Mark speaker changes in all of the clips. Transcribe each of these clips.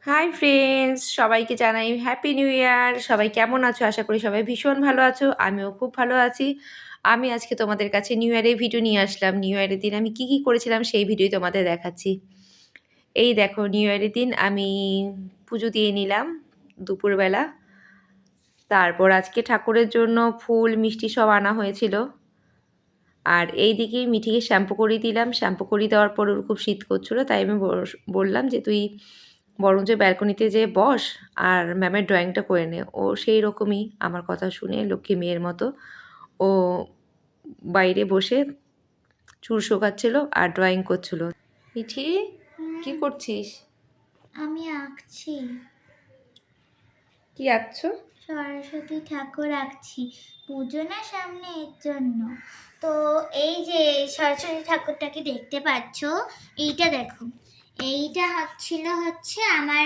Speaker 1: Hi friends, সবাইকে জানাই happy new year. সবাই কেমন আছো? আশা করি সবাই ভীষণ ভালো আছো। আমিও খুব ভালো আছি। আমি আজকে তোমাদের কাছে নিউ ইয়ারের ভিডিও নিয়ে আসলাম। নিউ ইয়ারের দিন আমি কি করেছিলাম সেই ভিডিও তোমাদের দেখাচ্ছি। এই দেখো, নিউ ইয়ারের দিন আমি পুজো দিয়ে নিলাম দুপুরবেলা। তারপর আজকে ঠাকুরের জন্য ফুল মিষ্টি সব আনা হয়েছিল। আর এই দিকে মিঠিকে শ্যাম্পু করিয়ে দিলাম। শ্যাম্পু করিয়ে দেওয়ার পর ওর খুব শীত করছিলো, তাই আমি বললাম যে তুই বরঞ্চ ব্যালকনিতে যেয়ে বস আর ম্যামের ড্রয়িংটা করে নে। ও সেই রকমই আমার কথা শুনে লক্ষ্মী মেয়ের মতো ও বাইরে বসে চুল শোকাচ্ছিল আর ড্রয়িং করছিল। মিঠি, কি করছিস?
Speaker 2: আমি আঁকছি।
Speaker 1: কি আঁকছো?
Speaker 2: সরস্বতী ঠাকুর আঁকছি, পুজো না সামনে, এর জন্য। তো এই যে সরস্বতী ঠাকুরটাকে দেখতে পাচ্ছ, এইটা দেখো, এইটা হচ্ছে আমার,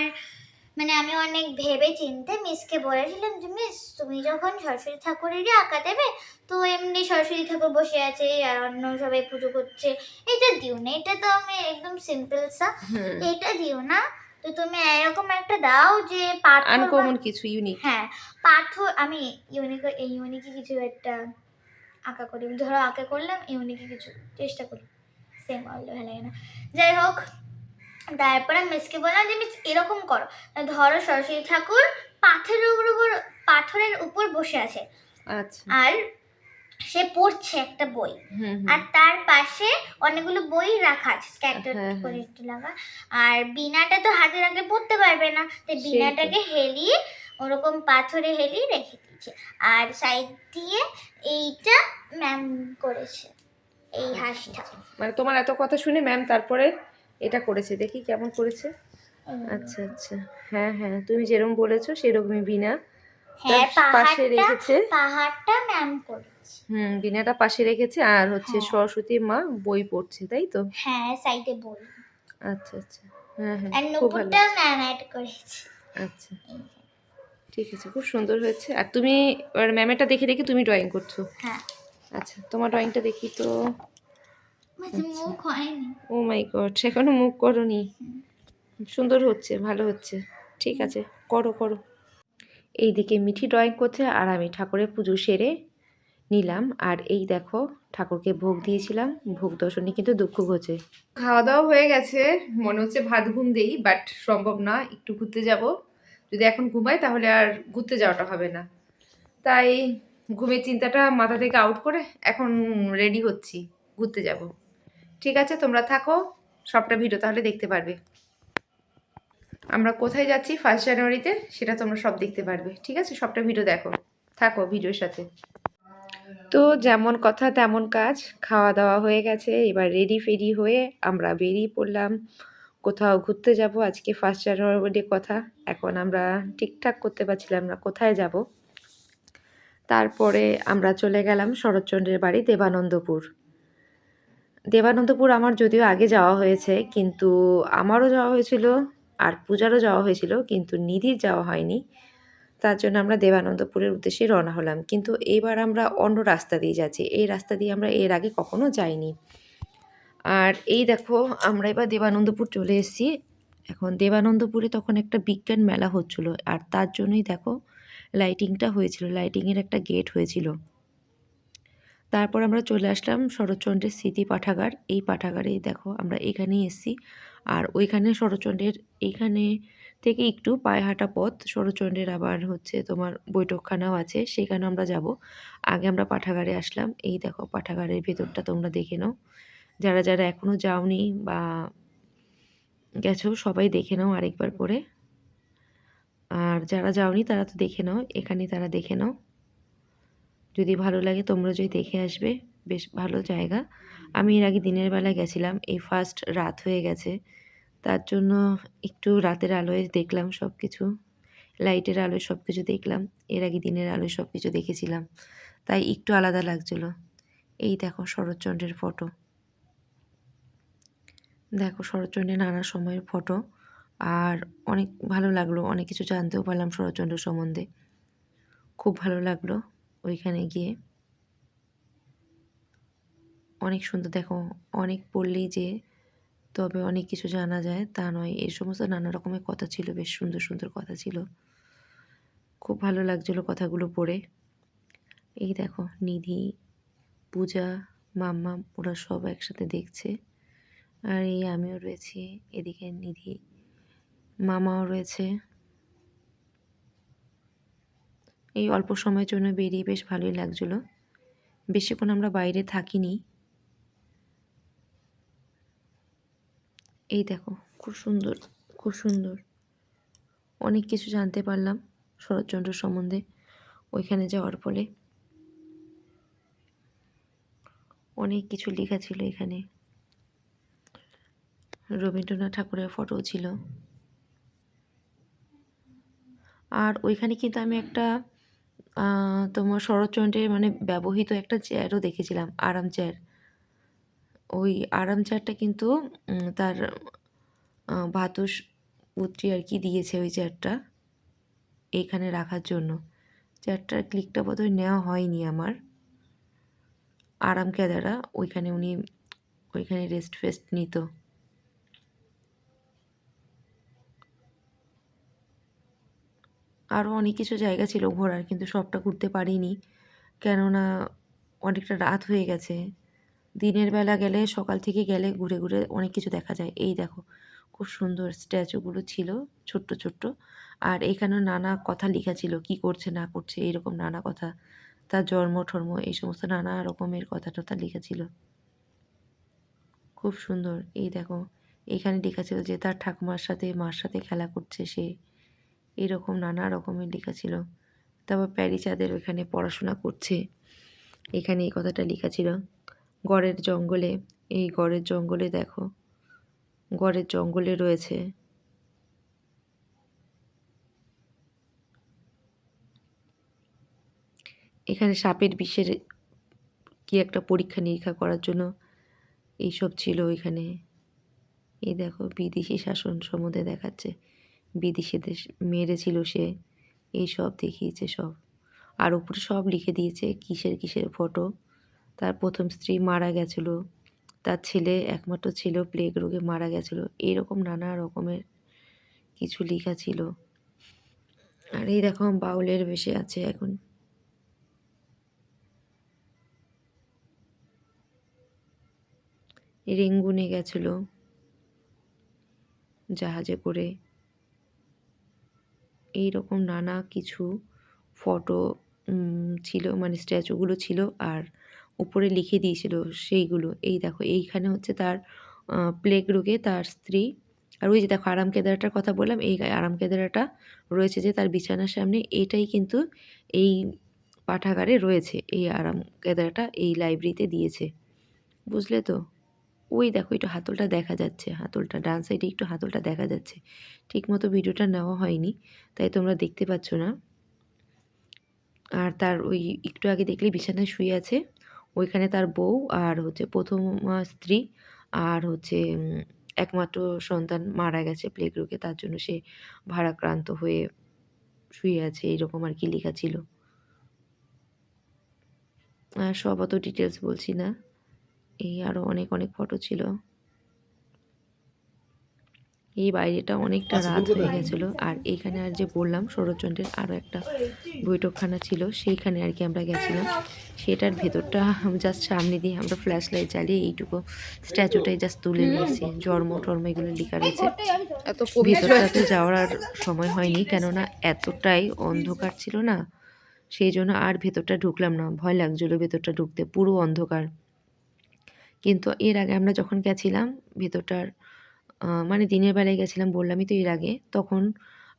Speaker 2: মানে আমি অনেক ভেবে চিন্তে মিসকে বলেছিলাম যে মিস তুমি যখন সরস্বতী ঠাকুরেরই আঁকা দেবে, তো এমনি সরস্বতী ঠাকুর বসে আছে আর অন্য সবাই পুজো করছে, এটা দিও না, এটা তো আমি একদম সিম্পল সা, এটা দিও না। তো তুমি এরকম একটা দাও যে পাথর,
Speaker 1: আনকমন কিছু, ইউনিক।
Speaker 2: হ্যাঁ, পাথর। আমি ইউনিকে কিছু একটা আঁকা করি, ধরো আঁকা করলাম, ইউনিকে কিছু চেষ্টা করি, সেম ভালো লাগে না। যাই হোক, তারপরে মিসকে বললাম যে মিস এরকম করো, ধরো সরস্বতী ঠাকুর পাথরের উপর বসে আছে,
Speaker 1: আচ্ছা,
Speaker 2: আর সে পড়ছে একটা বই, আর তার পাশে অনেকগুলো বই রাখা আছে স্ক্যাটার করে একটু লাগা, আর বিনাটা তো হাতে রাখলে পড়তে পারবে না, তাই বিনাটাকে হেলিয়ে ওরকম পাথরে হেলিয়ে রেখে দিয়েছে, আর সাইড দিয়ে এইটা ম্যাম করেছে, এই হাঁসটা।
Speaker 1: মানে তোমার এত কথা শুনে ম্যাম তারপরে এটা করেছে, দেখি কেমন করেছে। আচ্ছা আচ্ছা, হ্যাঁ হ্যাঁ, তুমি যেরকম বলেছো সেরকমই বিনা পাশে রেখেছে।
Speaker 2: পাহাড়টা ম্যাম করেছে।
Speaker 1: বিনাটা পাশে রেখেছে আর হচ্ছে সরস্বতী মা বই পড়ছে, তাই তো?
Speaker 2: হ্যাঁ, সাইডে বই।
Speaker 1: আচ্ছা আচ্ছা, হ্যাঁ হ্যাঁ,
Speaker 2: আর
Speaker 1: খুব ভালো।
Speaker 2: নুপুরটা ম্যাম অ্যাড করেছে।
Speaker 1: আচ্ছা, ঠিক আছে, খুব সুন্দর হয়েছে। আর তুমি ম্যামেরটা দেখে দেখে তুমি ড্রয়িং করছো?
Speaker 2: হ্যাঁ।
Speaker 1: আচ্ছা, তোমার ড্রয়িংটা দেখি তো।
Speaker 2: মুখ হয়নি।
Speaker 1: ও মাই গড, এখনো মুখ করোনি। সুন্দর হচ্ছে, ভালো হচ্ছে, ঠিক আছে, করো করো। এইদিকে মিঠি ড্রয়িং করছে আর আমি ঠাকুরের পুজো সেরে নিলাম। আর এই দেখো, ঠাকুরকে ভোগ দিয়েছিলাম, ভোগ দর্শনে কিন্তু দুঃখ ঘটে। খাওয়া দাওয়া হয়ে গেছে, মনে হচ্ছে ভাত ঘুম দেই, বাট সম্ভব না, একটু ঘুরতে যাব। যদি এখন ঘুমাই তাহলে আর ঘুরতে যাওয়াটা হবে না, তাই ঘুমের চিন্তাটা মাথা থেকে আউট করে এখন রেডি হচ্ছি, ঘুরতে যাব। ঠিক আছে, তোমরা থাকো, সবটা ভিডিও তাহলে দেখতে পারবে। আমরা কোথায় যাচ্ছি 1 জানুয়ারিতে সেটা তোমরা সব দেখতে পারবে, ঠিক আছে? সবটা ভিডিও দেখো, থাকো ভিডিওর সাথে। তো যেমন কথা তেমন কাজ, খাওয়া দাওয়া হয়ে গেছে, এবার রেডি ফেডি হয়ে আমরা বেরিয়ে পড়লাম কোথাও ঘুরতে যাব। আজকে 1 জানুয়ারি কথা, এখন আমরা ঠিকঠাক করতে পারছিলাম না কোথায় যাব। তারপরে আমরা চলে গেলাম শরৎচন্দ্রের বাড়ি দেবানন্দপুর। দেবানন্দপুর আমার যদিও আগে যাওয়া হয়েছে, কিন্তু আমারও যাওয়া হয়েছিল আর পূজারও যাওয়া হয়েছিল, কিন্তু নিধির যাওয়া হয়নি। তার জন্য আমরা দেবানন্দপুরের উদ্দেশ্যে রওনা হলাম, কিন্তু এইবার আমরা অন্য রাস্তা দিয়ে যাচ্ছি। এই রাস্তা দিয়ে আমরা এর আগে কখনো যাইনি। আর এই দেখো, আমরা এবার দেবানন্দপুর চলে এসেছি। এখন দেবানন্দপুরে তখন একটা বিজ্ঞান মেলা হচ্ছিল, আর তার জন্যই দেখো লাইটিংটা হয়েছিল, লাইটিংয়ের একটা গেট হয়েছিল। তারপর আমরা চলে আসলাম শরৎচন্দ্রের স্মৃতি পাঠাগার। এই পাঠাগারেই দেখো আমরা এখানেই এসেছি। আর ওইখানে শরৎচন্দ্রের এইখানে থেকে একটু পায়ে হাঁটা পথ, শরৎচন্দ্রের আবার হচ্ছে তোমার বৈঠকখানাও আছে, সেখানে আমরা যাব। আগে আমরা পাঠাগারে আসলাম। এই দেখো পাঠাগারের ভেতরটা তোমরা দেখে নাও, যারা যারা এখনও যাওনি বা গেছো সবাই দেখে নাও আরেকবার করে। আর যারা যাওনি তারা তো দেখে নাও, এখানে তারা দেখে নাও, যদি ভালো লাগে তোমরা যদি দেখে আসবে। বেশ ভালো জায়গা। আমি এর আগে দিনের বেলায় গেছিলাম, এই ফার্স্ট রাত হয়ে গেছে, তার জন্য একটু রাতের আলোয় দেখলাম সব কিছু, লাইটের আলোয় সব কিছু দেখলাম। এর আগে দিনের আলোয় সব কিছু দেখেছিলাম, তাই একটু আলাদা লাগছিলো। এই দেখো শরৎচন্দ্রের ফটো, দেখো শরৎচন্দ্রের নানা সময়ের ফটো। আর অনেক ভালো লাগলো, অনেক কিছু জানতেও পারলাম শরৎচন্দ্র সম্বন্ধে, খুব ভালো লাগলো ওইখানে গিয়ে। অনেক সুন্দর, দেখো অনেক পড়লেই যে তবে অনেক কিছু জানা যায় তা নয়, এই সমস্ত নানা রকমের কথা ছিল, বেশ সুন্দর সুন্দর কথা ছিল। খুব ভালো লাগছিলো কথাগুলো পড়ে। এই দেখো নিধি, পূজা, মাম্মাম ওরা সব একসাথে দেখছে। আর এই আমিও রয়েছি, এদিকে নিধি মামাও রয়েছে। এই অল্প সময়ের জন্য বেরিয়ে বেশ ভালোই লাগছিলো। বেশিক্ষণ আমরা বাইরে থাকিনি। এই দেখো খুব সুন্দর, খুব সুন্দর অনেক কিছু জানতে পারলাম শরৎচন্দ্র সম্বন্ধে ওইখানে যাওয়ার ফলে। অনেক কিছু লেখা ছিল এখানে, রবীন্দ্রনাথ ঠাকুরের ফটো ছিল। আর ওইখানে কিন্তু আমি একটা তোমার শরৎচন্দ্রের মানে ব্যবহৃত একটা চেয়ারও দেখেছিলাম, আরাম চেয়ার। ওই আরাম চেয়ারটা কিন্তু তার ভাতুষপুত্রী আর কি দিয়েছে ওই চেয়ারটা এইখানে রাখার জন্য। চেয়ারটার ক্লিকটা বোধহয় নেওয়া হয়নি আমার। আরাম কেদারা ওইখানে উনি ওইখানে রেস্ট ফেস্ট নিত। আরও অনেক কিছু জায়গা ছিল ঘোরার, কিন্তু সবটা ঘুরতে পারিনি, কেননা অনেকটা রাত হয়ে গেছে। দিনের বেলা গেলে, সকাল থেকে গেলে ঘুরে ঘুরে অনেক কিছু দেখা যায়। এই দেখো খুব সুন্দর স্ট্যাচুগুলো ছিল ছোট্ট ছোট্ট। আর এখানেও নানা কথা লেখা ছিল, কি করছে না করছে এইরকম নানা কথা, তার জন্ম ঠর্ম এই সমস্ত নানা রকমের কথা টথা লেখা ছিল, খুব সুন্দর। এই দেখো এখানে লেখা ছিল যে তার ঠাকুমার সাথে মার সাথে খেলা করছে সে, এরকম নানা রকমের লেখা ছিল। তারপর প্যারিচাঁদের ওইখানে পড়াশোনা করছে, এখানে এই কথাটা লেখা ছিল। গড়ের জঙ্গলে, এই গড়ের জঙ্গলে দেখো, গড়ের জঙ্গলে রয়েছে। এখানে সাপের বিষের কি একটা পরীক্ষা নিরীক্ষা করার জন্য এইসব ছিল এখানে। এই দেখো বিদেশি শাসন সম্বন্ধে দেখাচ্ছে, বিদেশিদের মেরেছিল সে, এই সব দেখিয়েছে সব। আর উপরে সব লিখে দিয়েছে কিসের কিসের ফটো। তার প্রথম স্ত্রী মারা গেছিলো, তার ছেলে একমাত্র ছেলেও প্লেগ রোগে মারা গেছিলো, এইরকম নানা রকমের কিছু লেখা ছিল। আর এই দেখো বাউলের বেশে আছে এখন। রেঙ্গুনে গেছিল জাহাজে করে, এই রকম নানা কিছু ফটো ছিল, মানে স্ট্যাচুগুলো ছিল। আর উপরে লিখে দিয়েছিল সেইগুলো। এই দেখো এইখানে হচ্ছে তার প্লেগ রোগে তার স্ত্রী। আর ওই যে দেখো আরাম কেদারাটার কথা বললাম, এই আরাম কেদারাটা রয়েছে যে তার বিছানার সামনে, এইটাই কিন্তু এই পাঠাগারে রয়েছে। এই আরাম কেদারাটা এই লাইব্রেরিতে দিয়েছে, বুঝলে তো। ওই দেখো একটু হাতলটা দেখা যাচ্ছে, হাতলটা ডান সাইডে একটু হাতলটা দেখা যাচ্ছে। ঠিকমতো ভিডিওটা নেওয়া হয়নি তাই তোমরা দেখতে পাচ্ছ না। আর তার ওই একটু আগে দেখলে বিছানায় শুয়ে আছে, ওইখানে তার বউ আর হচ্ছে প্রথম স্ত্রী আর হচ্ছে একমাত্র সন্তান মারা গেছে প্লেগ রোগে, তার জন্য সে ভারাক্রান্ত হয়ে শুয়ে আছে, এইরকম আর কি লেখা ছিল। আর সব অত ডিটেলস বলছি না, এই আরও অনেক অনেক ফটো ছিল। এই বাইরেটা অনেকটা রাত হয়ে গেছিলো। আর এইখানে আর যে বললাম শরৎচন্দ্রের আরও একটা বৈঠকখানা ছিল, সেইখানে আর কি আমরা গেছিলাম। সেটার ভেতরটা জাস্ট সামনে দিয়ে আমরা ফ্ল্যাশ লাইট জ্বালিয়ে এইটুকু স্ট্যাচুটাই জাস্ট তুলে নিয়েছি, জন্ম টর্ম এগুলো লেখা রয়েছে। ভেতরটাতে যাওয়ার আর সময় হয়নি, কেননা এতটাই অন্ধকার ছিল না, সেই জন্য আর ভেতরটা ঢুকলাম না, ভয় লাগছিলো ভেতরটা ঢুকতে, পুরো অন্ধকার। কিন্তু এর আগে আমরা যখন গেছিলাম ভেতরটার মানে দিনের বেলায় গেছিলাম বললামই তো এর আগে, তখন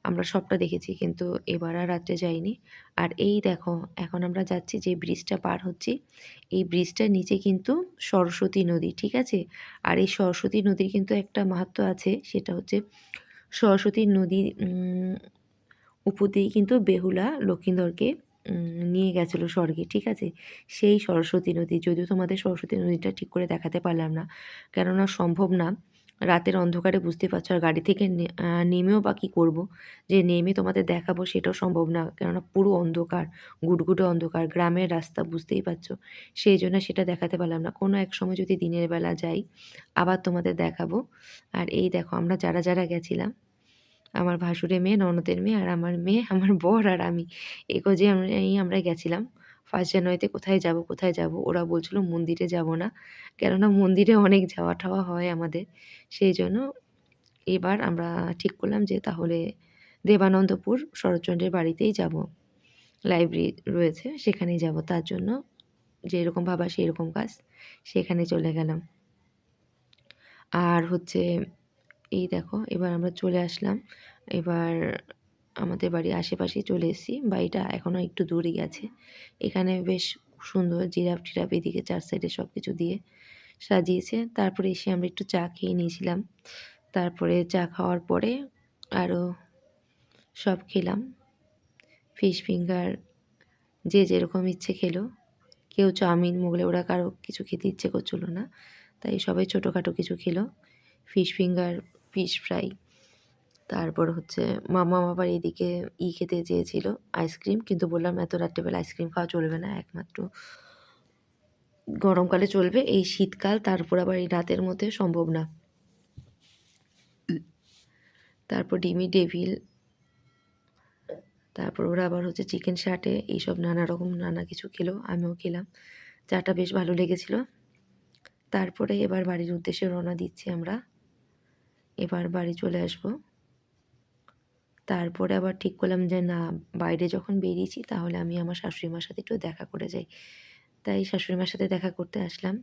Speaker 1: আমরা সবটা দেখেছি, কিন্তু এবার আর রাত্রে যাইনি। আর এই দেখো এখন আমরা যাচ্ছি যে ব্রিজটা পার হচ্ছি, এই ব্রিজটার নিচে কিন্তু সরস্বতী নদী, ঠিক আছে। আর এই সরস্বতী নদীর কিন্তু একটা মাহাত্ম্য আছে, সেটা হচ্ছে সরস্বতী নদী উপর দিয়ে কিন্তু বেহুলা লক্ষিন্দরকে নিয়ে গেছিলো স্বর্গে, ঠিক আছে। সেই সরস্বতী নদী, যদিও তোমাদের সরস্বতী নদীটা ঠিক করে দেখাতে পারলাম না, কেননা সম্ভব না, রাতের অন্ধকারে বুঝতে পারছো, আর গাড়ি থেকে নেমেও বা কী করবো, যে নেমে তোমাদের দেখাবো সেটাও সম্ভব না, কেননা পুরো অন্ধকার, গুডগুডে অন্ধকার, গ্রামের রাস্তা বুঝতেই পারছো। সেই জন্য সেটা দেখাতে পারলাম না। কোনো এক সময় যদি দিনের বেলা যাই আবার তোমাদের দেখাবো। আর এই দেখো আমরা যারা যারা গেছিলাম, আমার ভাসুরের মেয়ে, ননদের মেয়ে, আর আমার মেয়ে, আমার বর আর আমি, এই কজে আমরা গেছিলাম। 1 জানুয়ারিতে কোথায় যাব কোথায় যাব, ওরা বলছিল মন্দিরে যাব না, কেননা মন্দিরে অনেক যাওয়া টাওয়া হয় আমাদের। সেই জন্য এবার আমরা ঠিক করলাম যে তাহলে দেবানন্দপুর শরৎচন্দ্রের বাড়িতেই যাব, লাইব্রেরি রয়েছে সেখানেই যাব। তার জন্য যেরকম ভাবা সেই রকম কাজ, সেখানে চলে গেলাম। আর হচ্ছে এই দেখো এবার আমরা চলে আসলাম, এবার আমাদের বাড়ির আশেপাশেই চলে এসেছি। বাড়িটা এখনও একটু দূরেই আছে। এখানে বেশ সুন্দর জিরাফ টিরাফ এদিকে 4 সাইডে সব কিছু দিয়ে সাজিয়েছে। তারপরে এসে আমরা একটু চা খেয়ে নিয়েছিলাম। তারপরে চা খাওয়ার পরে আরও সব খেলাম, ফিশ ফিঙ্গার, যে যেরকম ইচ্ছে খেলো। কেউ চাউমিন, মোগলাই, ওরা কারো কিছু খেতে ইচ্ছে করছিল না, তাই সবাই ছোটোখাটো কিছু খেলো, ফিশ ফিঙ্গার, ফিশ ফ্রাই। তারপর হচ্ছে মামা আবার এদিকে খেতে চেয়েছিল, আইসক্রিম, কিন্তু বললাম এত রাত্রেবেলা আইসক্রিম খাওয়া চলবে না, একমাত্র গরমকালে চলবে, এই শীতকাল তারপর আবার এই রাতের মধ্যে সম্ভব না। তারপর ডিমি ডেভিল, তারপর ওরা আবার হচ্ছে চিকেন শাটে, এইসব নানা রকম নানা কিছু খেলো, আমিও খেলাম। চাটা বেশ ভালো লেগেছিল। তারপরে এবার বাড়ির উদ্দেশ্যে রওনা দিচ্ছি আমরা, এবার বাড়ি চলে আসব। তারপরে আবার ঠিক করলাম যে না, বাইরে যখন বেরিয়েছি তাহলে আমি আমার শাশুড়ি মার সাথে একটু দেখা করে যাই, তাই শাশুড়ি মার সাথে দেখা করতে আসলাম।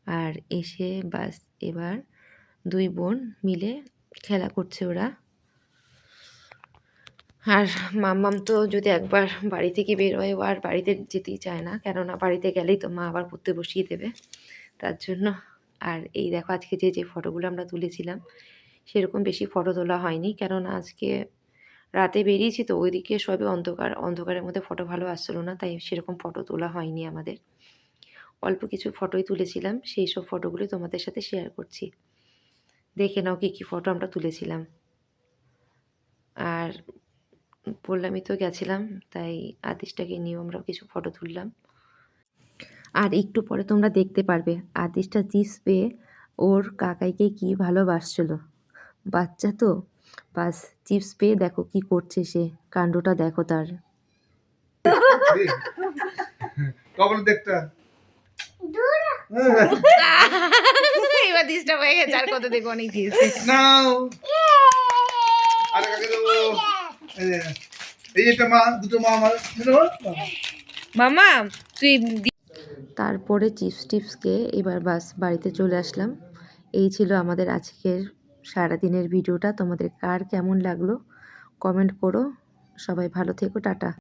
Speaker 1: আর এসে বাস এবার 2 বোন মিলে খেলা করছে ওরা। আর মাম্মাম তো যদি একবার বাড়ি থেকে বের হয়, ও আর বাড়িতে যেতেই চায় না, কেননা বাড়িতে গেলেই তো মা আবার পড়তে বসিয়ে দেবে, তার জন্য। আর এই দেখো আজকে যে যে ফটোগুলো আমরা তুলেছিলাম, সেরকম বেশি ফটো তোলা হয়নি, কেননা আজকে রাতে বেরিয়েছি তো ওইদিকে সবই অন্ধকার, অন্ধকারের মধ্যে ফটো ভালো আসছিলো না, তাই সেরকম ফটো তোলা হয়নি আমাদের। অল্প কিছু ফটোই তুলেছিলাম, সেই সব ফটোগুলো তোমাদের সাথে শেয়ার করছি, দেখে নাও কী কী ফটো আমরা তুলেছিলাম। আর বললামই তো গেছিলাম, তাই আতিশটাকে নিয়েও আমরা কিছু ফটো তুললাম। আর একটু পরে তোমরা দেখতে পারবে আতিশটা চিপস পেয়ে ওর কাকাইকে কি ভালোবাসছিল, বাচ্চা তো, বাস চিপস পেয়ে দেখো কি করছে সে, কাণ্ডটা দেখো তার।
Speaker 3: কখন দেখতে
Speaker 1: এবার ডিস্টার্ব হয়ে গেছে, আর কত দেখো, অনেক দিয়েছে।
Speaker 3: নাও আরে কাকে দেবো, এই যে একটা মা, দুটো মা আমার
Speaker 1: মামা তুই। তারপরে চিপস টিপসকে এবার বাস বাড়িতে চলে আসলাম। এই ছিল আমাদের আজকের সারাদিনের ভিডিওটা। তোমাদের কার কেমন লাগলো কমেন্ট করো। সবাই ভালো থেকো, টাটা।